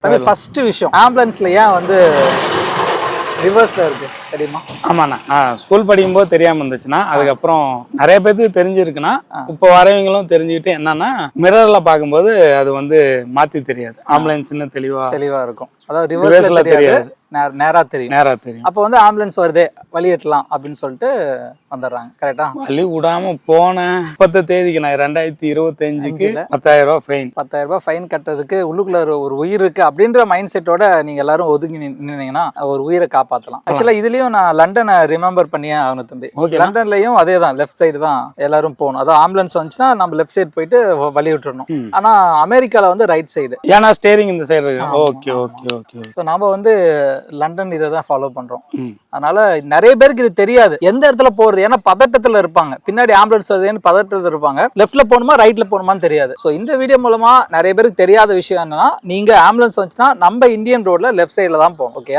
First விஷயம் ஆம்புலன்ஸ்ல ஏன் வந்து ரிவர்ஸ்ல இருக்கு தெரியுமா? ஆமாண்ணா ஸ்கூல் படிக்கும்போது தெரியாம இருந்துச்சுன்னா அதுக்கப்புறம் நிறைய பேருக்கு தெரிஞ்சிருக்குன்னா இப்போ வரவங்களும் தெரிஞ்சுக்கிட்டு என்னன்னா மிரர்ல பார்க்கும்போது அது வந்து மாத்தி தெரியாது ஆம்புலன்ஸ்னு தெளிவா இருக்கும். அதாவது ரிவர்ஸ்ல தெரியாது, நேரா தெரியும். அப்போ வந்து ஆம்புலன்ஸ் வருதே வழி எட்டலாம் அப்படின்னு சொல்லிட்டு வந்துடுறாங்க. கரெக்டா? வழி விடாம போன 10 தேதிக்கு நான் 2025க்கு 10,000 ரூபாய் ஃபைன். 10,000 ரூபாய் ஃபைன் கட்டுறதுக்கு உள்ளுக்குள்ள ஒரு உயிர் இருக்கு அப்படின்ற மைண்ட் செட்டோட நீங்க எல்லாரும் ஒதுங்கி நின்னீங்கன்னா ஒரு உயிரை காப்பாற்றலாம். ஆக்சுவலா இதுலயும் நான் லண்டனை ரிமெம்பர் பண்ணியே ஆகணும் தம்பி. லண்டன்லயும் அதே தான், லெஃப்ட் சைடு தான் எல்லாரும் போகணும். அதாவது ஆம்புலன்ஸ் வந்துச்சுன்னா நம்ம லெஃப்ட் சைடு போயிட்டு வழி விட்டுறணும். ஆனா அமெரிக்கால வந்து ரைட் சைடு, ஏன்னா ஸ்டேரிங் இந்த சைடு இருக்கு. Okay okay okay. ஸோ நாம வந்து லண்டன் இதை தான் ஃபாலோ பண்றோம். அதனால நிறைய பேருக்கு இது தெரியாது எந்த இடத்துல போறது. ஏன்னா பதட்டத்துல இருப்பாங்க, பின்னாடி ஆம்புலன்ஸ் வருதுன்னு பதட்டத்துல இருப்பாங்க, லெஃப்ட்ல போகணுமா ரைட்ல போகணுமான்னு தெரியாது. ஸோ இந்த வீடியோ மூலமா நிறைய பேருக்கு தெரியாத விஷயம் என்னன்னா, நீங்க ஆம்புலன்ஸ் வந்துச்சுன்னா நம்ம இந்தியன் ரோட்ல லெஃப்ட் சைட்ல தான் போகணும். ஓகேயா?